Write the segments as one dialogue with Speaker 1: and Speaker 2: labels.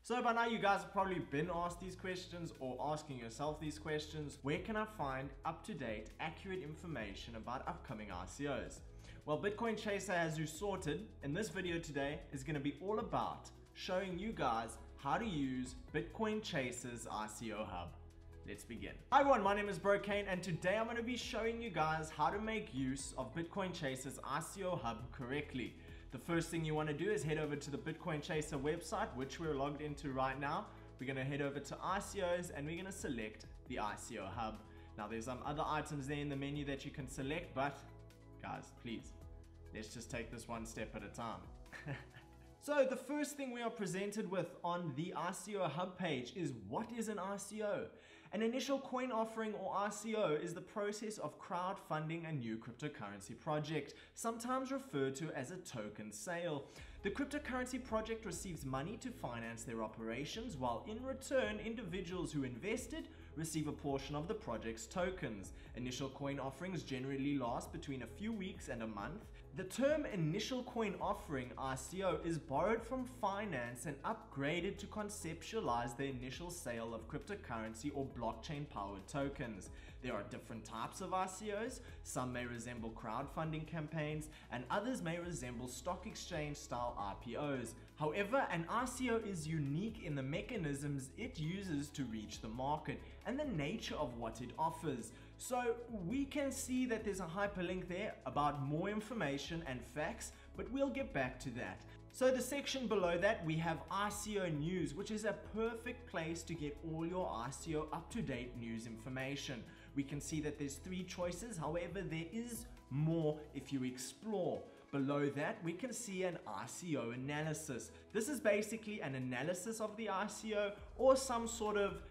Speaker 1: So by now you guys have probably been asked these questions or asking yourself these questions. Where can I find up-to-date, accurate information about upcoming ICOs? Well, Bitcoin Chaser has you sorted, and this video today is going to be all about showing you guys how to use Bitcoin Chasers ICOHub. Let's begin. Hi everyone, my name is Brokane, and today I'm going to be showing you guys how to make use of Bitcoin Chasers ICOHub correctly. The first thing you want to do is head over to the Bitcoin Chaser website, which we're logged into right now. We're going to head over to ICOs and we're going to select the ICOHub. Now there's some other items there in the menu that you can select, but guys, please, let's just take this one step at a time. So the first thing we are presented with on the ICOHub page is, what is an ICO? An initial coin offering, or ICO, is the process of crowdfunding a new cryptocurrency project, sometimes referred to as a token sale. The cryptocurrency project receives money to finance their operations, while in return, individuals who invested receive a portion of the project's tokens. Initial coin offerings generally last between a few weeks and a month. The term initial coin offering, ICO, is borrowed from finance and upgraded to conceptualize the initial sale of cryptocurrency or blockchain-powered tokens. There are different types of ICOs. Some may resemble crowdfunding campaigns, and others may resemble stock exchange-style IPOs. However, an ICO is unique in the mechanisms it uses to reach the market and the nature of what it offers. So we can see that there's a hyperlink there about more information and facts, but we'll get back to that. So the section below that, we have ICO news, which is a perfect place to get all your ICO up-to-date news information. We can see that there's 3 choices, however there is more if you explore. Below that, we can see an ICO analysis. This is basically an analysis of the ICO, or some sort of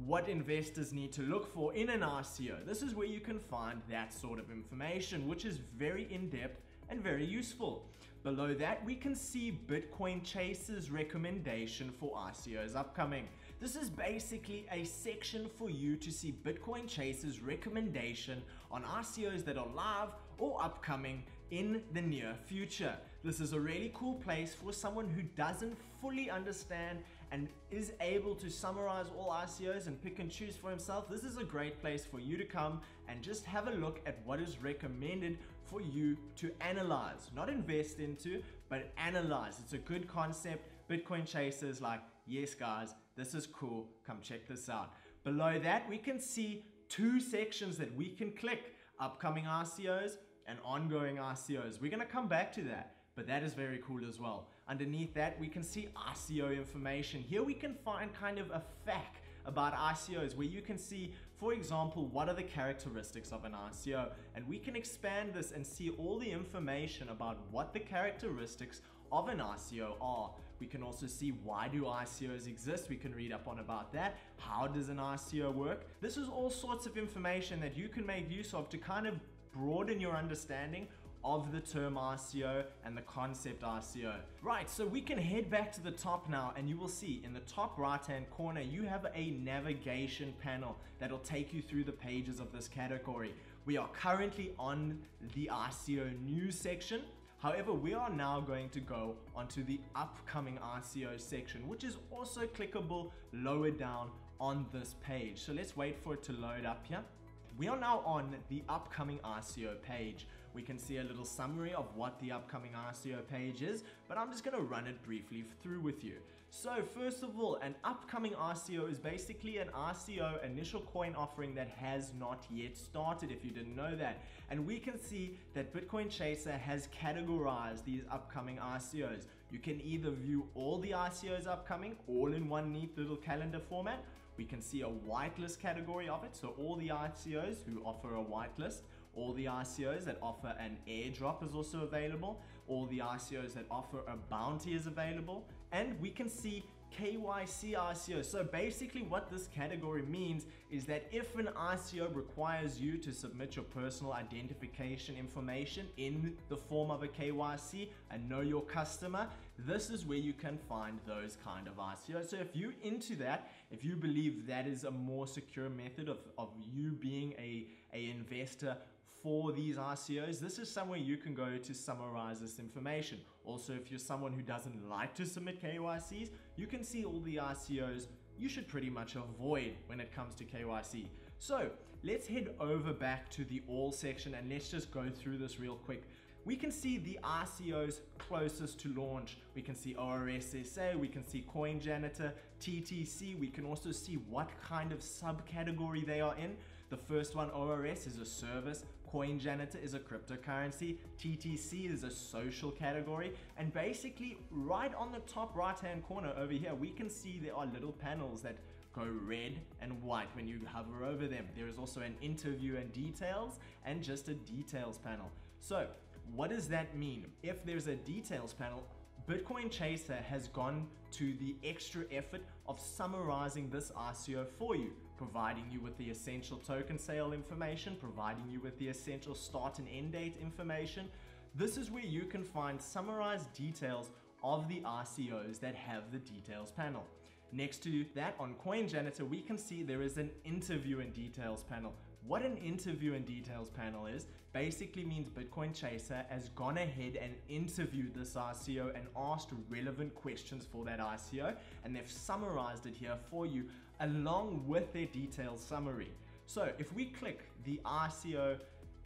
Speaker 1: what investors need to look for in an ICO. This is where you can find that sort of information, which is very in-depth and very useful. Below that, we can see Bitcoin Chasers recommendation for ICOs upcoming. This is basically a section for you to see Bitcoin Chasers recommendation on ICOs that are live or upcoming in the near future. This is a really cool place for someone who doesn't fully understand and is able to summarize all ICOs and pick and choose for himself. This is a great place for you to come and just have a look at what is recommended for you to analyze, not invest into, but analyze. It's a good concept. Bitcoin Chasers like, yes guys, this is cool, come check this out. Below that, we can see 2 sections that we can click: upcoming ICOs and ongoing ICOs. We're going to come back to that, but that is very cool as well. Underneath that, we can see ICO information. Here we can find kind of a fact about ICOs, where you can see, for example, what are the characteristics of an ICO, and we can expand this and see all the information about what the characteristics of an ICO are. We can also see, why do ICOs exist? We can read up on about that. How does an ICO work? This is all sorts of information that you can make use of to kind of broaden your understanding of the term ICO and the concept ICO. Right, so we can head back to the top now, and you will see in the top right hand corner you have a navigation panel that'll take you through the pages of this category. We are currently on the ICO news section. However, we are now going to go onto the upcoming ICO section, which is also clickable lower down on this page. So let's wait for it to load up here. We are now on the upcoming ICO page. We can see a little summary of what the upcoming ICO page is, but I'm just going to run it briefly through with you. So first of all, an upcoming ICO is basically an ICO, initial coin offering, that has not yet started, if you didn't know that. And we can see that Bitcoin Chaser has categorized these upcoming ICOs. You can either view all the ICOs upcoming all in one neat little calendar format. We can see a whitelist category of it, so all the ICOs who offer a whitelist, all the ICOs that offer an airdrop is also available, all the ICOs that offer a bounty is available, and we can see KYC ICO. So basically what this category means is that if an ICO requires you to submit your personal identification information in the form of a KYC and know your customer, this is where you can find those kind of ICOs. So if you're into that, if you believe that is a more secure method of you being a investor for these ICOs, this is somewhere you can go to summarize this information. Also, if you're someone who doesn't like to submit KYCs, you can see all the ICOs you should pretty much avoid when it comes to KYC. So let's head over back to the all section and let's just go through this real quick. We can see the ICOs closest to launch. We can see ORSSA, we can see Coin Janitor, TTC. We can also see what kind of subcategory they are in. The first one, ORS, is a service. Coin Janitor is a cryptocurrency. TTC is a social category. And basically, right on the top right-hand corner over here, we can see there are little panels that go red and white when you hover over them. There is also an interview and details and just a details panel. So what does that mean? If there's a details panel, Bitcoin Chaser has gone to the extra effort of summarizing this ICO for you, providing you with the essential token sale information, providing you with the essential start and end date information. This is where you can find summarized details of the ICOs that have the details panel. Next to that, on Coin Janitor, we can see there is an interview and details panel. What an interview and details panel is, basically means Bitcoin Chaser has gone ahead and interviewed this ICO and asked relevant questions for that ICO, and they've summarized it here for you along with their detailed summary. So if we click the ICO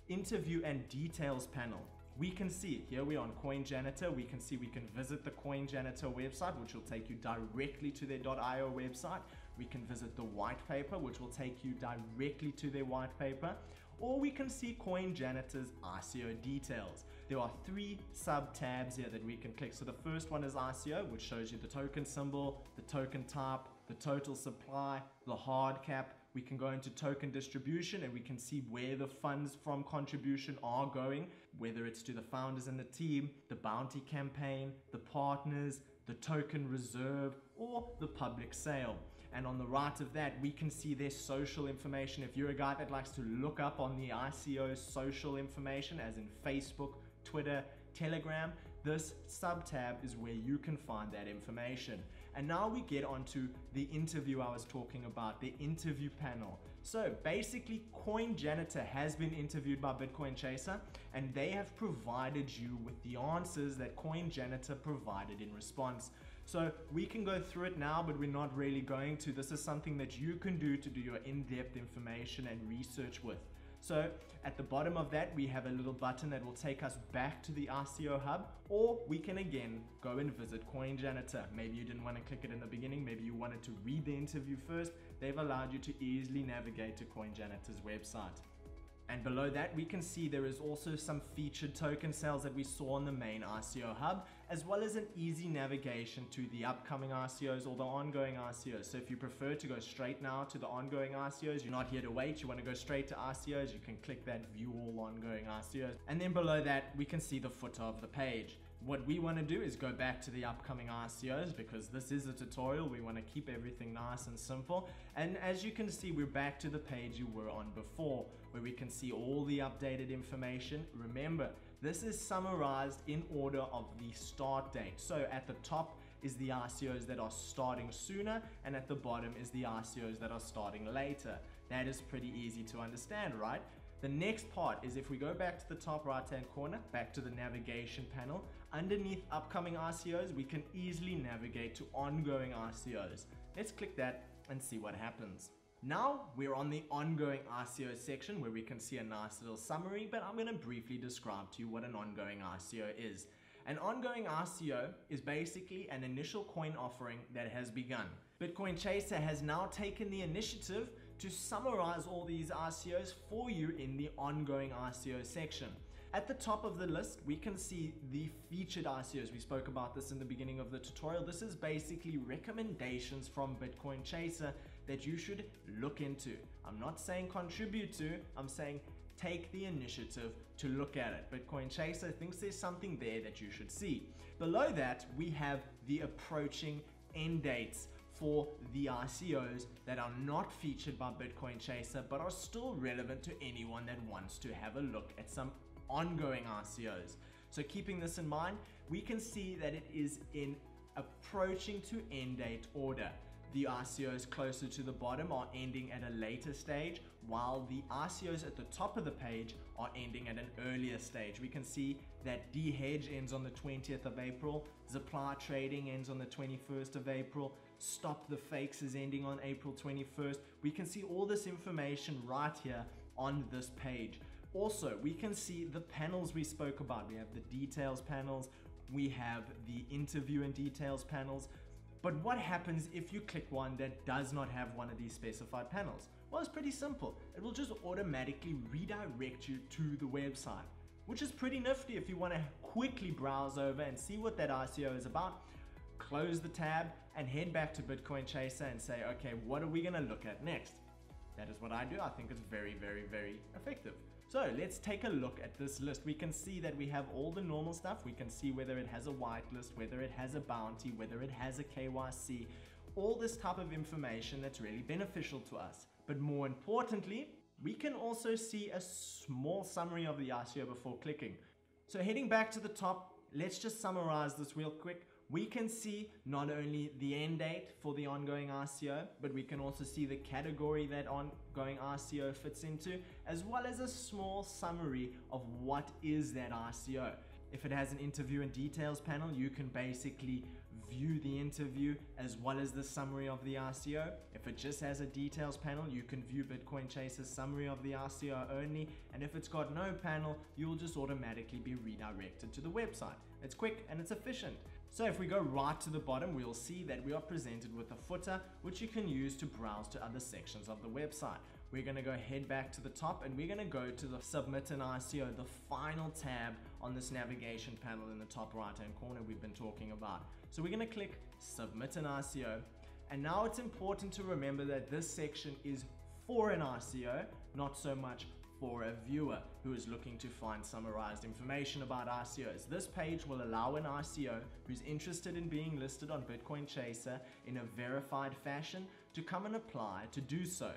Speaker 1: interview and details panel, we can see here we are on Coin Janitor. We can see we can visit the Coin Janitor website, which will take you directly to their .io website. We can visit the white paper, which will take you directly to their white paper, or we can see Coin Janitor's ICO details. There are 3 sub tabs here that we can click. So the first one is ICO, which shows you the token symbol, the token type, the total supply, the hard cap. We can go into token distribution and we can see where the funds from contribution are going, whether it's to the founders and the team, the bounty campaign, the partners, the token reserve, or the public sale. And on the right of that, we can see their social information. If you're a guy that likes to look up on the ICO social information, as in Facebook, Twitter, Telegram, this sub tab is where you can find that information. And now we get onto the interview I was talking about, the interview panel. So basically, Coin Janitor has been interviewed by Bitcoin Chaser, and they have provided you with the answers that Coin Janitor provided in response. So we can go through it now, but we're not really going to. This is something that you can do to do your in-depth information and research with. So at the bottom of that, we have a little button that will take us back to the ICOHub, or we can again go and visit Coin Janitor. Maybe you didn't want to click it in the beginning, maybe you wanted to read the interview first. They've allowed you to easily navigate to Coin Janitor's website. And below that, we can see there is also some featured token sales that we saw on the main ICOHub, as well as an easy navigation to the upcoming ICOs or the ongoing ICOs. So if you prefer to go straight now to the ongoing ICOs, you're not here to wait, you want to go straight to ICOs, you can click that view all ongoing ICOs. And then below that, we can see the footer of the page. What we want to do is go back to the upcoming ICOs, because this is a tutorial. We want to keep everything nice and simple. And as you can see, we're back to the page you were on before, where we can see all the updated information. Remember, this is summarized in order of the start date. So at the top is the ICOs that are starting sooner, and at the bottom is the ICOs that are starting later. That is pretty easy to understand, right? The next part is, if we go back to the top right hand corner, back to the navigation panel, underneath upcoming ICOs, we can easily navigate to ongoing ICOs. Let's click that and see what happens. Now we're on the ongoing ICO section, where we can see a nice little summary, but I'm going to briefly describe to you what an ongoing ICO is. An ongoing ICO is basically an initial coin offering that has begun. Bitcoin Chaser has now taken the initiative to summarize all these ICOs for you in the ongoing ICO section. At the top of the list, we can see the featured ICOs. We spoke about this in the beginning of the tutorial. This is basically recommendations from Bitcoin Chaser that you should look into. I'm not saying contribute to, I'm saying take the initiative to look at it. Bitcoin Chaser thinks there's something there that you should see. Below that, we have the approaching end dates for the ICOs that are not featured by Bitcoin Chaser, but are still relevant to anyone that wants to have a look at some ongoing ICOs. So keeping this in mind, we can see that it is in approaching to end date order. The ICOs closer to the bottom are ending at a later stage, while the ICOs at the top of the page are ending at an earlier stage. We can see that D-Hedge ends on the 20th of April, Supply Trading ends on the 21st of April, Stop the Fakes is ending on April 21st. We can see all this information right here on this page. Also, we can see the panels we spoke about. We have the details panels, we have the interview and details panels. But what happens if you click one that does not have one of these specified panels? Well, it's pretty simple. It will just automatically redirect you to the website, which is pretty nifty if you want to quickly browse over and see what that ICO is about. Close the tab and head back to Bitcoin Chaser and say, okay, what are we going to look at next? That is what I do. I think it's very, very, very effective. So let's take a look at this list. We can see that we have all the normal stuff. We can see whether it has a whitelist, whether it has a bounty, whether it has a KYC, all this type of information that's really beneficial to us. But more importantly, we can also see a small summary of the ICO before clicking. So heading back to the top, let's just summarize this real quick. We can see not only the end date for the ongoing ICO, but we can also see the category that ongoing ICO fits into, as well as a small summary of what is that ICO. If it has an interview and details panel, you can basically view the interview as well as the summary of the ICO. If it just has a details panel, you can view Bitcoin Chaser's summary of the ICO only. And if it's got no panel, you'll just automatically be redirected to the website. It's quick and it's efficient. So if we go right to the bottom, we'll see that we are presented with a footer, which you can use to browse to other sections of the website. We're going to go head back to the top and we're going to go to the Submit an ICO, the final tab on this navigation panel in the top right hand corner we've been talking about. So we're going to click Submit an ICO. And now it's important to remember that this section is for an ICO, not so much for a viewer who is looking to find summarized information about ICOs. This page will allow an ICO who's interested in being listed on Bitcoin Chaser in a verified fashion to come and apply to do so.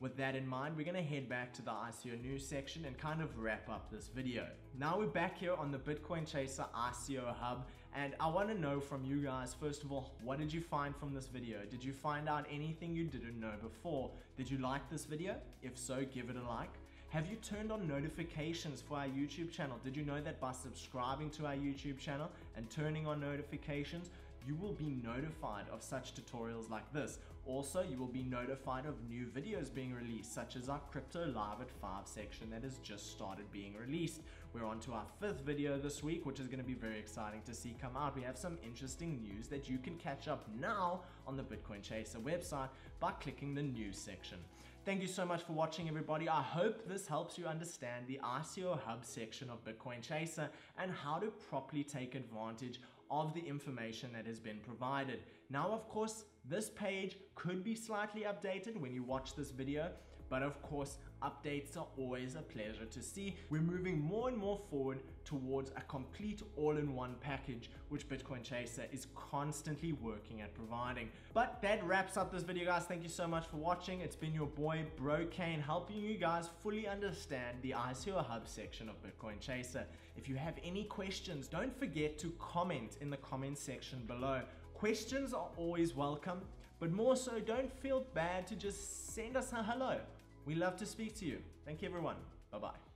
Speaker 1: With that in mind, we're going to head back to the ICO news section and kind of wrap up this video. Now we're back here on the Bitcoin Chaser ICOHub, and I want to know from you guys, first of all, what did you find from this video? Did you find out anything you didn't know before? Did you like this video? If so, give it a like. Have you turned on notifications for our YouTube channel? Did you know that by subscribing to our YouTube channel and turning on notifications, you will be notified of such tutorials like this? Also, you will be notified of new videos being released, such as our Crypto Live at 5 section that has just started being released. We're on to our 5th video this week, which is going to be very exciting to see come out. We have some interesting news that you can catch up now on the Bitcoin Chaser website by clicking the news section. Thank you so much for watching, everybody. I hope this helps you understand the ICOHub section of Bitcoin Chaser and how to properly take advantage of the information that has been provided. Now, of course, this page could be slightly updated when you watch this video, but of course, updates are always a pleasure to see. We're moving more and more forward towards a complete all-in-one package, which Bitcoin Chaser is constantly working at providing. But that wraps up this video, guys. Thank you so much for watching. It's been your boy, Bro Kane, helping you guys fully understand the ICOHub section of Bitcoin Chaser. If you have any questions, don't forget to comment in the comment section below. Questions are always welcome, but more so, don't feel bad to just send us a hello. We love to speak to you. Thank you, everyone. Bye-bye.